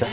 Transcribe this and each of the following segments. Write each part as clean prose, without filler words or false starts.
10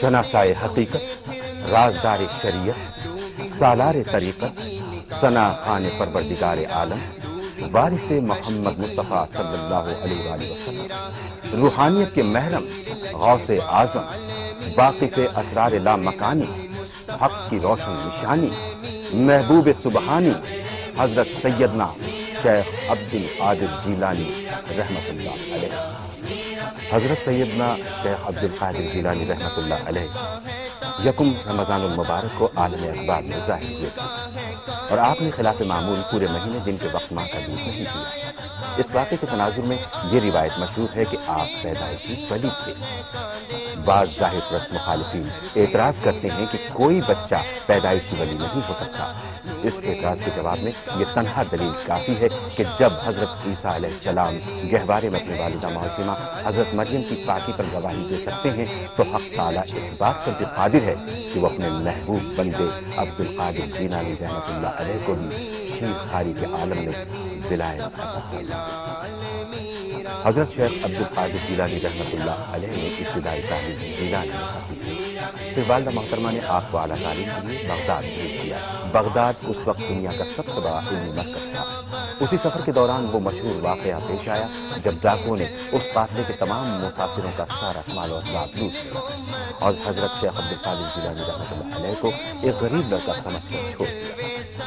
شناسائے حقیقت، رازدار شریعت، سالار طریقت، ثنا خان پروردگار عالم، وارث محمد مصطفیٰ صلی اللہ علیہ وآلہ وسلم، روحانیت کے محرم، غوث اعظم، واقف اسرار لامکانی، حق کی روشن نشانی، محبوب سبحانی، حضرت سیدنا شیخ عبد القادر جیلانی رحمۃ اللہ علیہ۔ حضرت سیدنا شیخ عبد القادر جیلانی رحمۃ اللہ علیہ یکم رمضان المبارک کو عالم اسباب میں ظاہر ہوئے تھے، اور آپ نے خلاف معمول پورے مہینے دن کے وقت ماں کا دودھ نہیں پیا۔ اس واقعے کے تناظر میں یہ روایت مشہور ہے کہ آپ پیدائشی ولی تھے۔ بعض ظاہر پرست مخالفین اعتراض کرتے ہیں کہ کوئی بچہ پیدائشی ولی نہیں ہو سکتا۔ اس اعتراض کے جواب میں یہ تنہا دلیل کافی ہے کہ جب حضرت عیسیٰ علیہ السلام گہوارے میں اپنی والدہ معظمہ حضرت مریم کی پاکی پر گواہی دے سکتے ہیں، تو حق تعالیٰ اس بات پر بھی قادر ہے کہ وہ اپنے محبوب بندے عبد القادر جیلانی رحمۃ اللہ علیہ کو بھی شیر خاری کے عالم میں ولایت عطا فرمائے۔ حضرت شیخ عبد القادر جیلانی رحمۃ اللہ علیہ نے ابتدائی تعلیم جیلانی میں حاصل کی، پھر والدہ محترمہ نے آپ کو اعلیٰ تعلیم کے لیے بغداد بھیج دیا۔ بغداد اس وقت دنیا کا سب سے بڑا علمی مرکز تھا۔ اسی سفر کے دوران وہ مشہور واقعہ پیش آیا جب ڈاکوؤں نے اس قافلے کے تمام مسافروں کا سارا مال و اسباب لوٹ لیا اور حضرت شیخ عبد القادر جیلانی رحمۃ اللہ علیہ کو ایک غریب لڑکا سمجھ کر چھوڑ دیا۔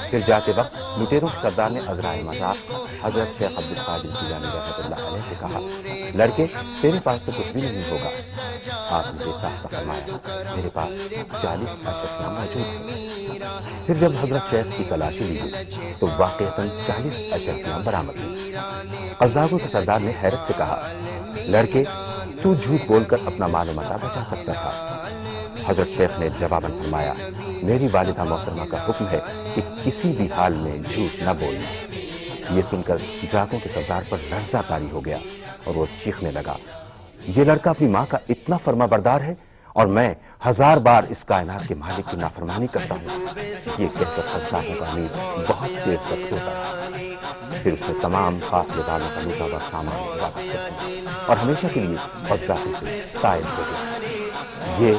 پھر جاتے وقت لٹیروں کے سردار نے عذرائے مذاق حضرت شیخ عبد القادر جیلانی رحمۃ اللہ علیہ سے کہا، لڑکے تیرے پاس تو کچھ بھی نہیں ہوگا۔ آپ نے بے ساختہ فرمایا، میرے پاس 40 اشرفیاں موجود ہیں۔ پھر جب حضرت شیخ کی تلاشی لی گئی تو واقعتاً 40 اشرفیاں برآمد ہوئی۔ قزاقوں کے سردار نے حیرت سے کہا، لڑکے تو جھوٹ بول کر اپنا مال و متاع بچا سکتا تھا۔ حضرت شیخ نے جواباً فرمایا، میری والدہ محترمہ کا حکم ہے کہ کسی بھی حال میں جھوٹ نہ بولنا۔ یہ سن کر ڈاکوؤں کے سردار پر لرزہ طاری ہو گیا اور وہ چیخنے لگا، یہ لڑکا اپنی ماں کا اتنا فرما بردار ہے اور میں 1000 بار اس کائنات کے مالک کی نافرمانی کرتا ہوں۔ یہ کہہ کر قزاقوں کا امیر بہت دیر تک روتا رہا۔ پھر اس نے تمام قافلے والوں کا لوٹا ہوا سامان واپس کر دیا اور ہمیشہ کے لیے قزاقوں سے طائب ہو گیا۔ یہ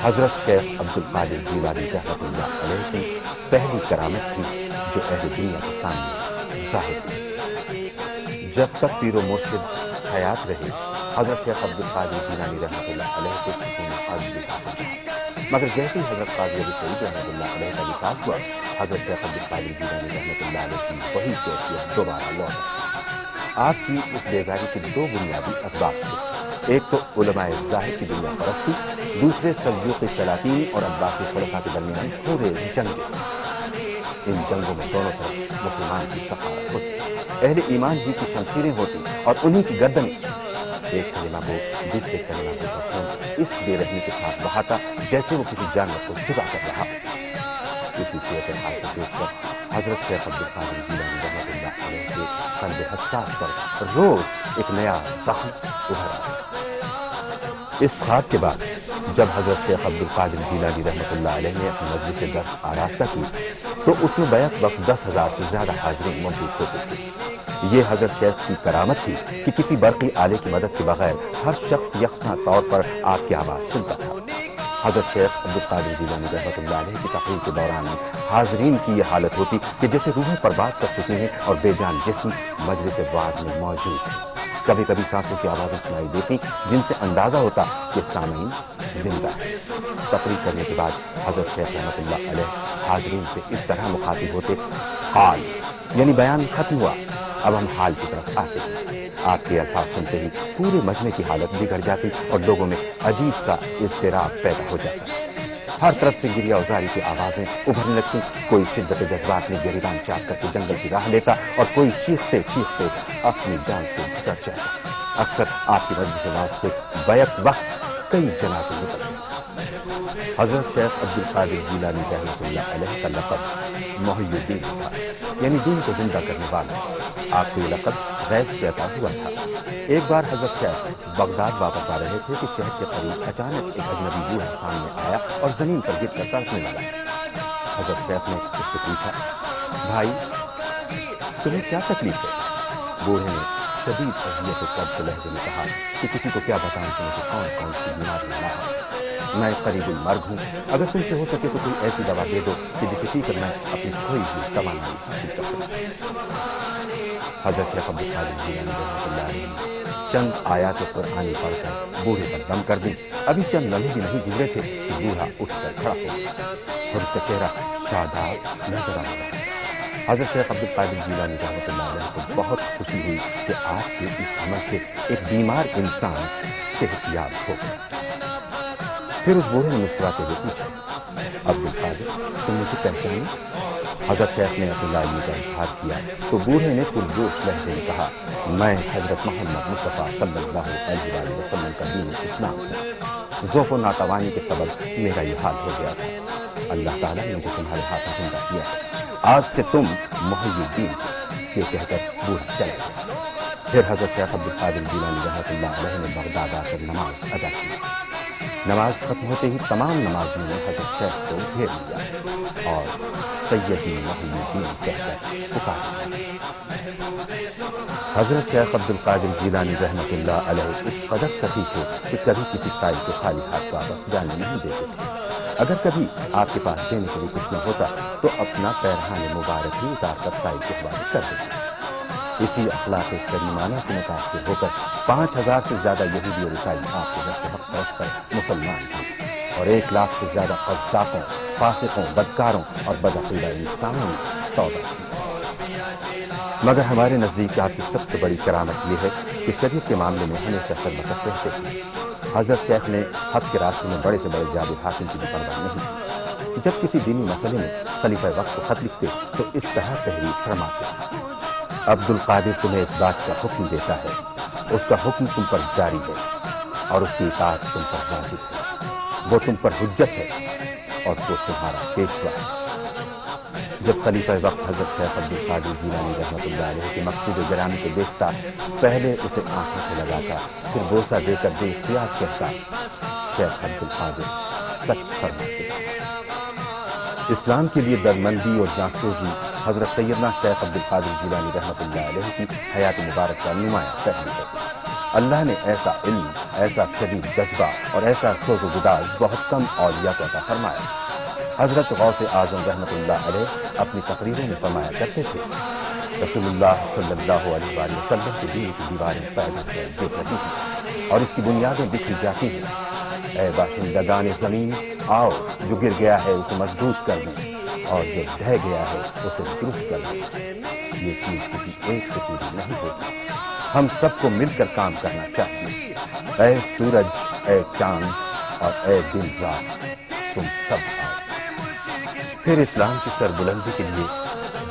حضرت شیخ عبد القادر جیلانی رحمۃ اللہ علیہ کی پہلی کرامت تھی جو اہل دنیا کے سامنے ظاہر ہوئی۔ جب تک پیر و مرشد حیات رہے، حضرت شیخ عبد القادر جیلانی رحمۃ اللہ علیہ کو سکون قلب بھی حاصل تھا، مگر جیسے ہی حضرت قاضی ابو سعید رحمۃ اللہ علیہ کا وصال ہوا، حضرت شیخ عبد القادر جیلانی رحمۃ اللہ علیہ کی وہی کیفیت دوبارہ لوٹ آئی۔ آپ کی اس بیزاری کے 2 بنیادی اسباب تھے، ایک تو علماء ظاہر کی دنیا پرستی، دوسرے سلجوقی سلاطین اور عباسی خلفاء کے درمیان پورے جنگیں۔ ان جنگوں میں دونوں طرف مسلمان کی سفارت ہوتی، اہل ایمان ہی کی شمشیریں ہوتی اور انہی کی گردنیں ایک کلمہ کو دوسرے کلمہ کو خون اس بے رحمی کے ساتھ بہاتا جیسے وہ کسی جانور کو ذبح کر رہا۔ اسی صورتحال کو دیکھ کر حضرت شیخ عبد القادر جیلانی رحمۃ اللہ علیہ کے قلب حساس پر روز ایک نیا زخم ابھر آیا۔ اس خواب کے بعد جب حضرت شیخ عبد القادر جیلانی رحمۃ اللہ علیہ نے اپنی مجلس درس آراستہ کی تو اس میں بیک وقت 10,000 سے زیادہ حاضرین موجود ہوتے تھے۔ یہ حضرت شیخ کی کرامت تھی کہ کسی برقی آلے کی مدد کے بغیر ہر شخص یکساں طور پر آپ کی آواز سنتا تھا۔ حضرت شیخ عبد القادر جیلانی رحمۃ اللہ علیہ کی تقریر کے دوران حاضرین کی یہ حالت ہوتی کہ جیسے روحیں پرواز کر چکی ہیں اور بے جان جسم مجلس واعظ میں موجود ہیں۔ کبھی کبھی سانسوں کی آوازیں سنائی دیتی جن سے اندازہ ہوتا کہ سامعین زندہ ہے۔ تقریر کرنے کے بعد حضرت شیخ رحمۃ اللہ علیہ حاضرین سے اس طرح مخاطب ہوتے، حال یعنی بیان ختم ہوا، اب ہم حال کی طرف آتے ہیں۔ آپ کے الفاظ سنتے ہی پورے مجمع کی حالت بگڑ جاتی اور لوگوں میں عجیب سا اضطراب پیدا ہو جاتا۔ ہر طرف سے گریہ وزاری کی آوازیں ابھرنے لگتی، کوئی شدت جذبات میں گریبان چاک کر کے جنگل کی راہ لیتا اور کوئی چیختے چیختے اپنی جان سے گزر جاتا۔ اکثر آپ کی مجلس واعظ سے بیک وقت کئی جنازے نکلتے۔ حضرت شیخ عبد القادر جیلانی رحمۃ اللہ علیہ کا لقب محی الدین تھا، یعنی دین کو زندہ کرنے والا۔ آپ کو یہ لقب غیب سے عطا ہوا تھا۔ ایک بار حضرت شیخ بغداد واپس آ رہے تھے کہ شہر کے قریب اچانک ایک اجنبی بوڑھا سامنے آیا اور زمین پر گر کر تڑپنے لگا۔ حضرت شیخ نے اس سے پوچھا، بھائی تمہیں کیا تکلیف ہے؟ بوڑھے نے شدید اذیت و کرب کے لہجے میں کہا کہ کسی کو کیا بتاؤں کہ مجھے کون کون سی بیماری نہ ہو، میں قریب المرگ ہوں، اگر تم سے ہو سکے تو کوئی ایسی دوا دے دو کہ جسے پی کر میں اپنی کھوئی ہوئی توانائی حاصل کر سکوں۔ حضرت شیخ عبد القادر جیلانی رحمۃ اللہ علیہ نے چند آیات قرآنی پڑھ کر بوڑھے پر دم کر دی۔ ابھی چند لمحے بھی نہیں گزرے تھے کہ بوڑھا اٹھ کر کھڑا ہو گیا اور اس کا چہرہ شاداب نظر آ رہا تھا۔ حضرت شیخ عبد القادر جیلانی رحمۃ اللہ علیہ کو بہت خوشی ہوئی کہ آپ کے اس عمل سے ایک بیمار انسان صحت یاب ہو گیا۔ پھر اس بوڑھے نے مسکراتے ہوئے پوچھا، عبد القادر تم مجھے پہچانے؟ حضرت شیخ نے اپنی لائمی کا اظہار کیا تو بوڑھے نے پرجوش لہجے میں کہا، میں حضرت محمد مصطفیٰ صلی اللہ علیہ وآلہ وسلم کا دین اسلام ہوں، ضعف و ناتوانی کے سبب میرا یہ حال ہو گیا تھا، اللہ تعالیٰ نے مجھے تمہارے ہاتھوں زندہ کیا ہے، آج سے تم محی الدین ہو، یہ کہہ کر بوڑھا چلا گیا۔ پھر حضرت شیخ عبد القادر جیلانی رحمۃ اللہ علیہ نے بغداد آ کر نماز ادا کی۔ نماز ختم ہوتے ہی تمام نمازیوں نے حضرت شیخ کو گھیر لیا اور سیدی محی الدین کہہ کر پکارا۔ حضرت شیخ عبد القادر جیلانی رحمۃ اللہ علیہ اس قدر سخی تھے کہ کبھی کسی سائل کو خالی ہاتھ واپس جانے نہیں دیتے تھے۔ اگر کبھی آپ کے پاس دینے کے لیے کچھ نہ ہوتا تو اپنا پیرہان مبارک ہی اتار کر سائل کے حوالے کر دیتے۔ اسی اخلاق کریمانہ سے متاثر ہو کر 5000 سے زیادہ یہودی اور عیسائی آپ کے دست حق پرست پر مسلمان ہوئے اور 1 لاکھ سے زیادہ قذافوں، فاسقوں، بدکاروں اور بدعقیدہ انسانوں نے توبہ کی۔ مگر ہمارے نزدیک آپ کی سب سے بڑی کرامت یہ ہے کہ شریعت کے معاملے میں ہمیشہ سربسر رہتے تھے۔ حضرت شیخ نے حق کے راستے میں بڑے سے بڑے جابر حاکم کی بھی پرواہ نہیں کی۔ جب کسی دینی مسئلے میں خلیفہ وقت کو خط لکھتے تو اس طرح تحریر فرماتے، عبد القادر تمہیں اس بات کا حکم دیتا ہے، اس کا حکم تم پر جاری ہے اور اس کی اطاعت تم پر واجب ہے، وہ تم پر حجت ہے اور وہ تمہارا پیشوا ہے۔ جب خلیفہ وقت حضرت شیخ عبد القادر جیلانی رحمۃ اللہ علیہ کے مکتوب گرامی کو دیکھتا، پہلے اسے آنکھوں سے لگاتا، پھر بوسہ دے کر بے اختیار کہتا، شیخ عبد القادر سچ فرماتے ہیں۔ اسلام کے لیے درمندی اور جاسوسی حضرت سیدنا شیخ عبد القادر جیلانی رحمۃ اللہ علیہ کی حیات مبارک کا نمایاں پہلو ہے۔ اللہ نے ایسا علم، ایسا شدید جذبہ اور ایسا سوز و گداز بہت کم اولیاء کو عطا فرمایا۔ حضرت غوث اعظم رحمۃ اللہ علیہ اپنی تقریروں میں فرمایا کرتے تھے، رسول اللہ صلی اللہ علیہ وآلہ وسلم کے دین کی دیواریں پیدا کر گر رہی ہیں اور اس کی بنیادیں بکھری جاتی ہیں، اے باشندگان زمین آؤ، جو گر گیا ہے اسے مضبوط کر دیں اور جو ڈھہ گیا ہے اسے درست کر دیں۔ یہ چیز کسی ایک سے پوری نہیں ہوتی، ہم سب کو مل کر کام کرنا چاہیے۔ اے سورج، اے چاند اور اے دن رات، تم سب آؤ۔ پھر اسلام کی سربلندی کے لیے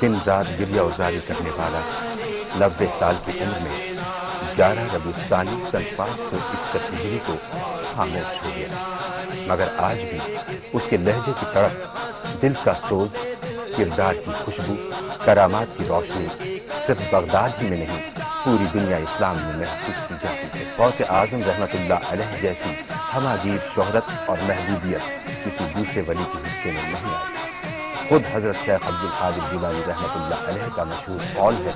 دن رات گریہ ازاری کرنے والا 90 سال کی عمر میں 11 ربیع الثانی سن 561 ہجری کو خاموش ہو گیا، مگر آج بھی اس کے لہجے کی تڑپ، دل کا سوز، کردار کی خوشبو، کرامات کی روشنی صرف بغداد ہی میں نہیں پوری دنیا اسلام میں محسوس کی جاتی ہے۔ غوث اعظم رحمۃ اللہ علیہ جیسی ہماگیر شہرت اور محبوبیت کسی دوسرے ولی کے حصے میں نہیں آئی۔ خود حضرت شیخ عبد القادر جیلانی رحمۃ اللہ علیہ کا مشہور قول ہے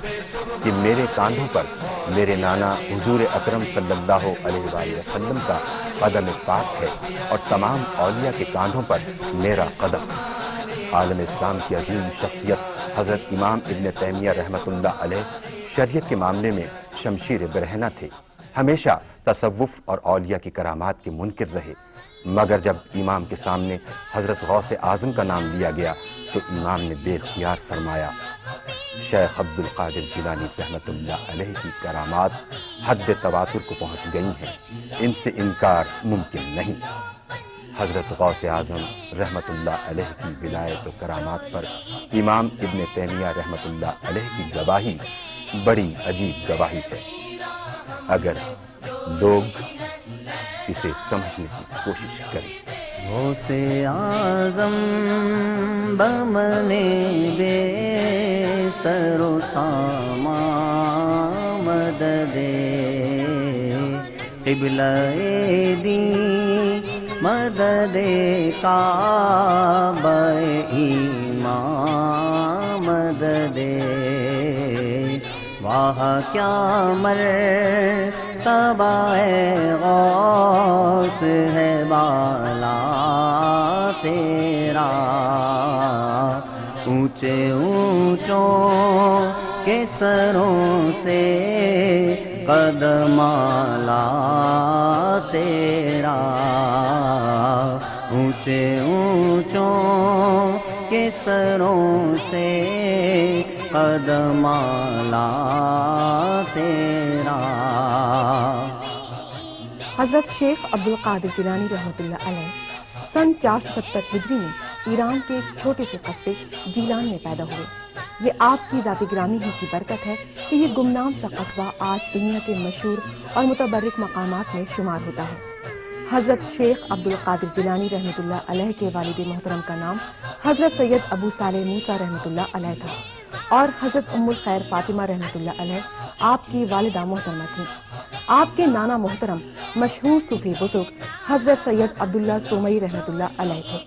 کہ میرے کاندھوں پر میرے نانا حضور اکرم صلی اللہ علیہ وآلہ وسلم کا قدم پاک ہے اور تمام اولیاء کے کاندھوں پر میرا قدم۔ عالم اسلام کی عظیم شخصیت حضرت امام ابن تیمیہ رحمۃ اللہ علیہ شریعت کے معاملے میں شمشیر برہنہ تھے، ہمیشہ تصوف اور اولیاء کی کرامات کے منکر رہے، مگر جب امام کے سامنے حضرت غوث اعظم کا نام لیا گیا تو امام نے بے اختیار فرمایا، شیخ عبد القادر جیلانی رحمۃ اللہ علیہ کی کرامات حد تواتر کو پہنچ گئی ہیں، ان سے انکار ممکن نہیں۔ حضرت غوث اعظم رحمۃ اللہ علیہ کی ولایت و کرامات پر امام ابن تیمیہ رحمۃ اللہ علیہ کی گواہی بڑی عجیب گواہی ہے، اگر لوگ اسے سمجھنے کی کوشش کریں۔ غوث اعظم بمنے بے سر و سامان مدد قبلہ دین مدد کعبہ ایمان مدد واہ کیا مرتبہ غوث ہے بالا تیرا، اونچے اونچوں کے سروں سے قدم اعلیٰ تیرا، اونچے اونچوں کے سروں سے قدم اعلیٰ تیرا۔ حضرت شیخ عبدالقادر جیلانی رحمۃ اللہ علیہ سن 470 ہجری میں ایران کے ایک چھوٹے سے قصبے جیلان میں پیدا ہوئے۔ یہ آپ کی ذاتی گرامی ہی کی برکت ہے کہ یہ گمنام سا قصبہ آج دنیا کے مشہور اور متبرک مقامات میں شمار ہوتا ہے۔ حضرت شیخ عبدالقادر جیلانی رحمۃ اللہ علیہ کے والد محترم کا نام حضرت سید ابو صالح موسیٰ رحمۃ اللہ علیہ تھا، اور حضرت ام الخیر فاطمہ رحمۃ اللہ علیہ آپ کی والدہ محترمہ تھیں۔ آپ کے نانا محترم مشہور صوفی بزرگ حضرت سید عبداللہ سومئی رحمۃ اللہ علیہ تھے،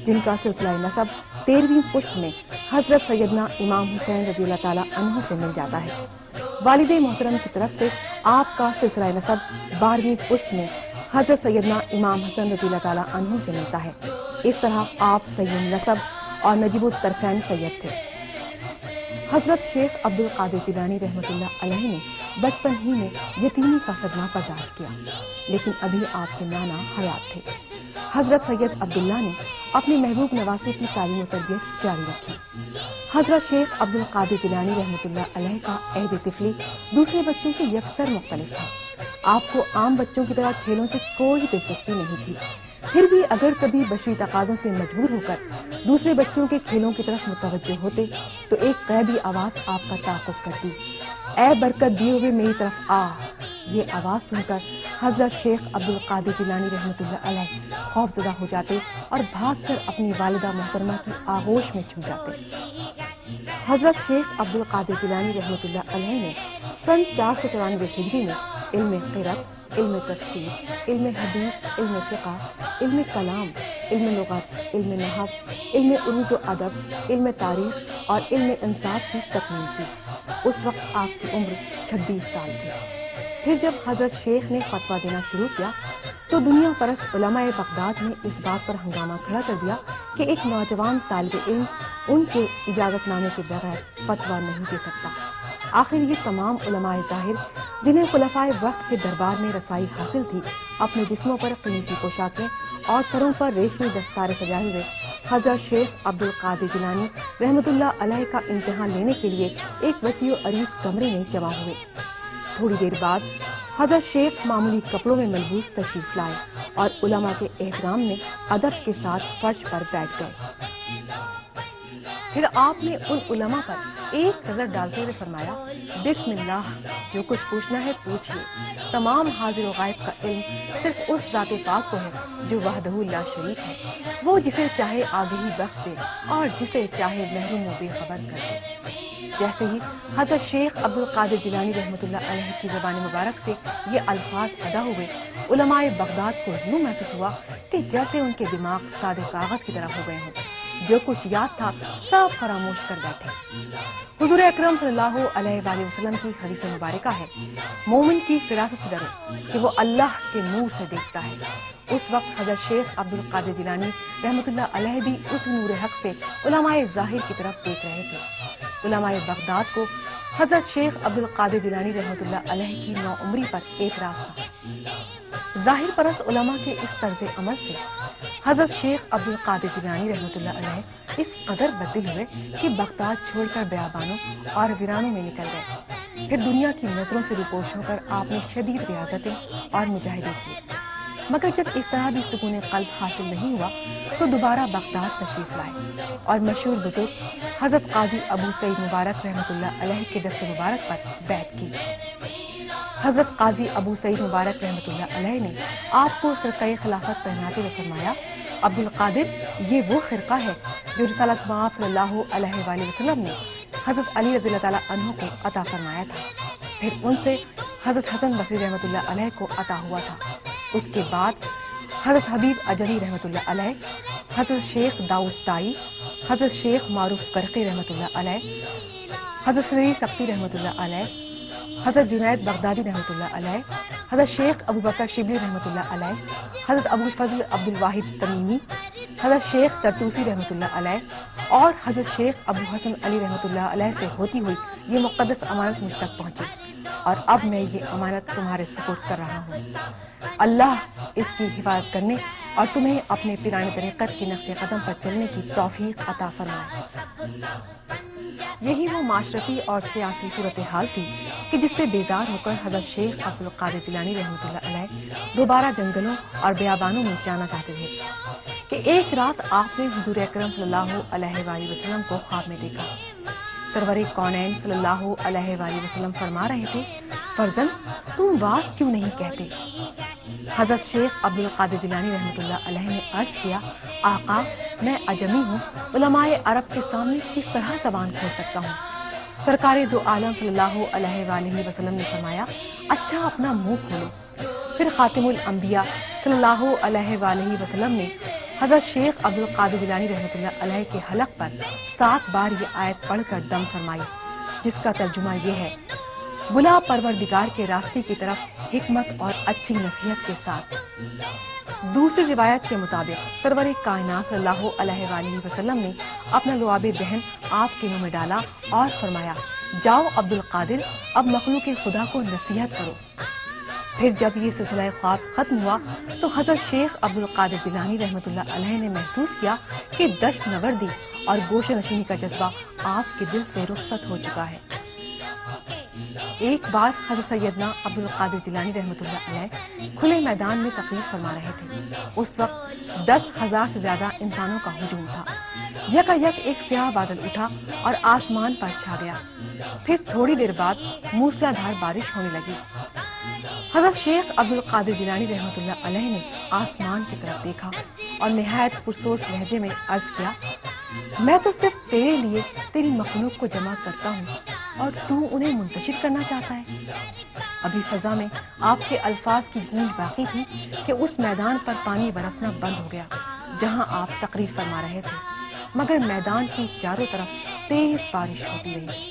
جن کا سلسلہ نسب 13ویں پشت میں حضرت سیدنا امام حسین رضی اللہ تعالیٰ عنہ سے مل جاتا ہے۔ والد محترم کی طرف سے آپ کا سلسلہ نسب 12ویں پشت میں حضرت سیدنا امام حسن رضی اللہ تعالیٰ عنہ سے ملتا ہے۔ اس طرح آپ سید نسب اور نجیب الطرفین سید تھے۔ حضرت شیخ عبدالقادر جیلانی رحمۃ اللہ علیہ نے بچپن ہی میں یتیمی کا صدمہ برداشت کیا، لیکن ابھی آپ کے نانا حیات تھے۔ حضرت سید عبداللہ نے اپنے محبوب نواسے کی تعلیم و تربیت جاری رکھی۔ حضرت شیخ عبدالقادر جیلانی رحمۃ اللہ علیہ کا عہد طفلی دوسرے بچوں سے یکسر مختلف تھا۔ آپ کو عام بچوں کی طرح کھیلوں سے کوئی دلچسپی نہیں تھی، پھر بھی اگر کبھی بشری تقاضوں سے مجبور ہو کر دوسرے بچوں کے کھیلوں کی طرف متوجہ ہوتے تو ایک غیبی آواز آپ کا تعاقب کرتی، اے برکت دیے ہوئے میری طرف آ۔ یہ آواز سن کر حضرت شیخ عبدالقادر جیلانی رحمۃ اللہ علیہ خوف زدہ ہو جاتے اور بھاگ کر اپنی والدہ محترمہ کی آغوش میں چھپ جاتے۔ حضرت شیخ عبدالقادر جیلانی رحمۃ اللہ علیہ نے سن 494 ہجری میں علم قرأت، علم تفسیر، علم حدیث، علم فقہ، علم کلام، علم لغت، علم نحو، علم عروض و ادب، علم تاریخ اور علم انصاف کی تکمیل کی۔ اس وقت آپ کی عمر 26 سال تھی۔ پھر جب حضرت شیخ نے فتویٰ دینا شروع کیا تو دنیا پرست علماء بغداد نے اس بات پر ہنگامہ کھڑا کر دیا کہ ایک نوجوان طالب علم ان کے اجازت نامے کے بغیر فتویٰ نہیں دے سکتا۔ آخر یہ تمام علماء ظاہر جنہیں خلفائے وقت کے دربار میں رسائی حاصل تھی، اپنے جسموں پر قیمتی پوشاکیں اور سروں پر ریشمی دستاریں سجائے ہوئے حضرت شیخ عبدالقادر جیلانی رحمۃ اللہ علیہ کا امتحان لینے کے لیے ایک وسیع و عریض کمرے میں جمع ہوئے۔ تھوڑی دیر بعد حضرت شیخ معمولی کپڑوں میں ملبوس تشریف لائے اور علماء کے احترام میں ادب کے ساتھ فرش پر بیٹھ گئے۔ پھر آپ نے ان علماء پر ایک نظر ڈالتے ہوئے فرمایا، بسم اللہ، جو کچھ پوچھنا ہے پوچھئے۔ تمام حاضر و غائب کا علم صرف اس ذات پاک کو ہے جو وحدہ لا شریک ہے، وہ جسے چاہے آگہی بخش دے اور جسے چاہے محروم و بے خبر کر دے۔ جیسے ہی حضرت شیخ عبدالقادر جیلانی رحمۃ اللہ علیہ کی زبان مبارک سے یہ الفاظ ادا ہوئے، علماء بغداد کو یوں محسوس ہوا کہ جیسے ان کے دماغ سادے کاغذ کی طرح ہو گئے ہوں، جو کچھ یاد تھا سب فراموش کر بیٹھے۔ حضور اکرم صلی اللہ علیہ وآلہ وسلم کی حدیث مبارکہ ہے، مومن کی فراست سے ڈرے کہ وہ اللہ کے نور سے دیکھتا ہے۔ اس وقت حضرت شیخ عبدالقادر جیلانی رحمۃ اللہ علیہ بھی اس نور حق سے علماء ظاہر کی طرف دیکھ رہے تھے۔ علماء بغداد کو حضرت شیخ عبدالقادر جیلانی رحمۃ اللہ علیہ کی نوعمری پر اعتراض تھا۔ ظاہر پرست علماء کے اس طرز عمل سے حضرت شیخ عبدالقادر جیلانی رحمۃ اللہ علیہ اس قدر بدل ہوئے کہ بغداد چھوڑ کر بیابانوں اور ویرانوں میں نکل گئے۔ پھر دنیا کی نظروں سے روپوش ہو کر آپ نے شدید ریاضتیں اور مجاہدے کیے، مگر جب اس طرح بھی سکون قلب حاصل نہیں ہوا تو دوبارہ بغداد تشریف لائے اور مشہور بزرگ حضرت قاضی ابو سعید مبارک رحمۃ اللہ علیہ کے دست مبارک پر بیعت کی۔ حضرت قاضی ابو سعید مبارک رحمۃ اللہ علیہ نے آپ کو خرقہ خلافت پہناتے ہوئے فرمایا، عبدالقادر، یہ وہ خرقہ ہے جو رسالت مآب صلی اللہ علیہ وآلہ وسلم نے حضرت علی رضی اللہ تعالیٰ عنہ کو عطا فرمایا تھا، پھر ان سے حضرت حسن بصری رحمۃ اللہ علیہ کو عطا ہوا تھا۔ اس کے بعد حضرت حبیب اجلی رحمۃ اللہ علیہ، حضرت شیخ داؤد طائی، حضرت شیخ معروف کرقی رحمۃ اللہ علیہ، حضرت سری سختی رحمۃ اللہ علیہ، حضرت جنید بغدادی رحمتullah علیہ، حضرت شیخ ابو بکر شبلی رحمتullah علیہ، حضرت ابو الفضل عبد الواحد تمیمی، حضرت شیخ طرطوسی رحمتullah علیہ اور حضرت شیخ ابو حسن علی رحمتullah علیہ سے ہوتی ہوئی یہ مقدس امانت مجھ تک پہنچی، اور اب میں یہ امانت تمہارے سپرد کر رہا ہوں۔ اللہ اس کی حفاظت کرنے اور تمہیں اپنے پیرانے طریقت کے نقش قدم پر چلنے کی توفیق عطا فرمائے۔ یہی وہ معاشرتی اور سیاسی صورتحال تھی کہ جس سے بیزار ہو کر حضرت شیخ عبد القادر جیلانی رحمتullah علیہ دوبارہ جنگلوں اور بیابانوں میں جانا چاہتے تھے کہ ایک رات آپ نے حضور اکرم صلی اللہ علیہ وآلہ وسلم کو خواب میں دیکھا۔ سرور کونین صلی اللہ علیہ وآلہ وسلم فرما رہے تھے، فرزند تم واز کیوں نہیں کہتے؟ حضرت شیخ عبد القادر جیلانی رحمتullah علیہ نے عرض کیا، آقا میں عجمی ہوں، علماء عرب کے سامنے کس طرح زبان کھول سکتا ہوں؟ سرکار دو عالم صلی اللہ علیہ وآلہ وسلم نے فرمایا، اچھا اپنا منہ کھولو۔ پھر خاتم الانبیاء صلی اللہ علیہ وآلہ وسلم نے حضرت شیخ عبد القادر جیلانی رحمتullah علیہ کے حلق پر 7 بار یہ آیت پڑھ کر دم فرمائی، جس کا ترجمہ یہ ہے، بلا پروردگار کے راستے کی طرف حکمت اور اچھی نصیحت کے ساتھ۔ دوسری روایت کے مطابق سرور کائنات صلی اللہ علیہ وآلہ وسلم نے اپنا لعاب دہن آپ کے منہ میں ڈالا اور فرمایا، جاؤ عبد القادر اب مخلوق خدا کو نصیحت کرو۔ پھر جب یہ سلسلہ خواب ختم ہوا تو حضرت شیخ عبد القادر جیلانی رحمتullah علیہ نے محسوس کیا کہ دشت نوردی اور گوشہ نشینی کا جذبہ آپ کے دل سے رخصت ہو چکا ہے۔ ایک بار حضرت سیدنا عبد القادر جیلانی رحمتullah علیہ کھلے میدان میں تقریر فرما رہے تھے۔ اس وقت 10,000 سے زیادہ انسانوں کا ہجوم تھا۔ یکا یک ایک سیاہ بادل اٹھا اور آسمان پر چھا گیا۔ پھر تھوڑی دیر بعد موسلادھار بارش ہونے لگی۔ حضرت شیخ عبد القادر جیلانی رحمتullah علیہ نے آسمان کی طرف دیکھا اور نہایت پرسوز لہجے میں عرض کیا، میں تو صرف تیرے لیے تیری مخلوق کو جمع کرتا ہوں اور تو انہیں منتشر کرنا چاہتا ہے۔ ابھی فضا میں آپ کے الفاظ کی گونج باقی تھی کہ اس میدان پر پانی برسنا بند ہو گیا جہاں آپ تقریر فرما رہے تھے، مگر میدان کی چاروں طرف تیز بارش ہوتی رہی۔